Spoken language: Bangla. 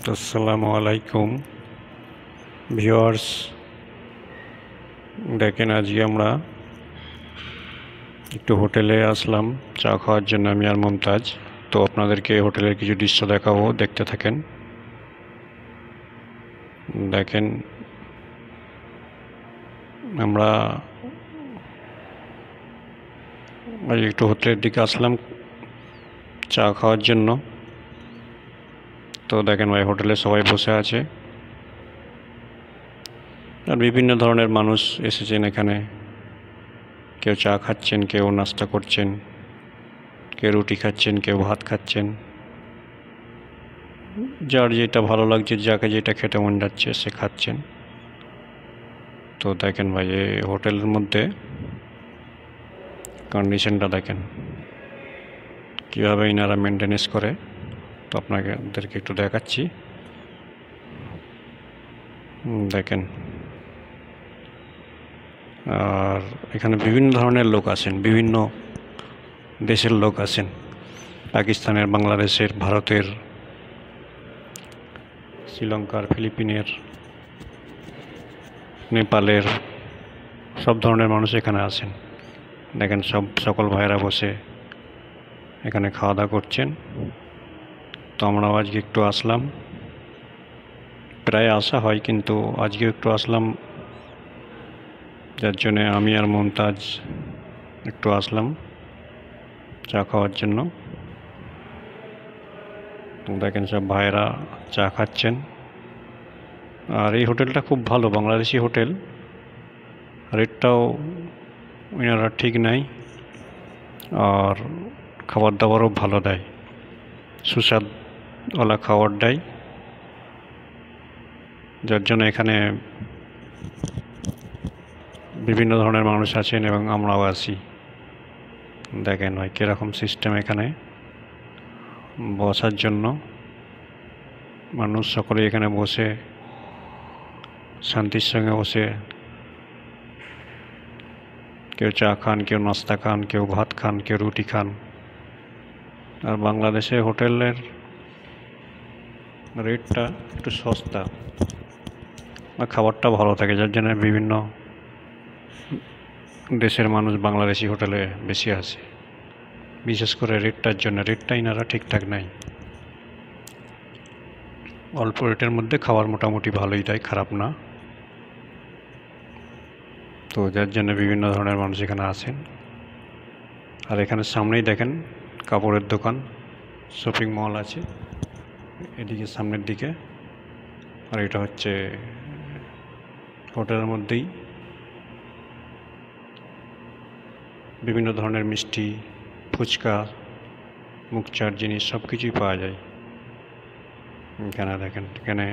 আসসালামু আলাইকুম ভিউয়ার্স। দেখেন, আজকে আমরা একটু হোটেলে আসলাম চা খাওয়ার জন্য, আমি আর মমতাজ। তো আপনাদেরকে হোটেলের কিছু দৃশ্য দেখাবো, দেখতে থাকেন। দেখেন, আমরা আজ একটু হোটেলের দিকে আসলাম চা খাওয়ার জন্য। তো দেখেন ভাই, হোটেলে সবাই বসে আছে আর বিভিন্ন ধরনের মানুষ এসেছেন এখানে। কেউ চা খাচ্ছেন, কেউ নাস্তা করছেন, কেউ রুটি খাচ্ছেন, কেউ ভাত খাচ্ছেন। যার যেটা ভালো লাগছে, যাকে যেটা খেতে মন যাচ্ছে সে খাচ্ছেন। তো দেখেন ভাই, এই হোটেলের মধ্যে কন্ডিশনটা দেখেন কীভাবে ইনারা মেনটেনেন্স করে। তো আপনাদেরকে একটু দেখাচ্ছি। দেখেন, আর এখানে বিভিন্ন ধরনের লোক আসেন, বিভিন্ন দেশের লোক আসেন, পাকিস্তানের, বাংলাদেশের, ভারতের, শ্রীলঙ্কার, ফিলিপিনের, নেপালের, সব ধরনের মানুষ এখানে আসেন। দেখেন, সকল ভাইয়েরা বসে এখানে খাওয়া দাওয়া করছেন। তো আমরাও আজকে একটু আসলাম, প্রায় আসা হয় কিন্তু আজকে একটু আসলাম, যার জন্যে আমি আর মমতাজ একটু আসলাম চা খাওয়ার জন্য। দেখেন, সব ভাইয়েরা চা খাচ্ছেন। আর এই হোটেলটা খুব ভালো, বাংলাদেশি হোটেল। রেটটাও ওনারা ঠিক নাই, আর খাবার দাবারও ভালো দেয়, সুস্বাদওয়ালা খাবার দেয়, যার জন্য এখানে বিভিন্ন ধরনের মানুষ আছেন এবং আমরাও আছি। দেখেন ভাই কীরকম সিস্টেম এখানে বসার জন্য। মানুষ সকলে এখানে বসে শান্তির সঙ্গে বসে কেউ চা খান, কেউ নাস্তা খান, কেউ ভাত খান, কেউ রুটি খান। আর বাংলাদেশে হোটেলের রেটটা একটু সস্তা আর খাবারটা ভালো থাকে, যার জন্য বিভিন্ন দেশের মানুষ বাংলাদেশি হোটেলে বেশি আসে, বিশেষ করে রেটটার জন্য। রেটটা ইনারা ঠিকঠাক নাই, অল্প রেটের মধ্যে খাবার মোটামুটি ভালোই দেয়, খারাপ না। তো যার জন্য বিভিন্ন ধরনের মানুষ এখানে আসেন। আর এখানে সামনেই দেখেন কাপড়ের দোকান, শপিং মল আছে এদিকে সামনের দিকে। আর এটা হচ্ছে হোটেলের মধ্যেই বিভিন্ন ধরনের মিষ্টি, ফুচকা, মুখচার জিনিস সব কিছুই পাওয়া যায় এখানে। দেখেন, এখানে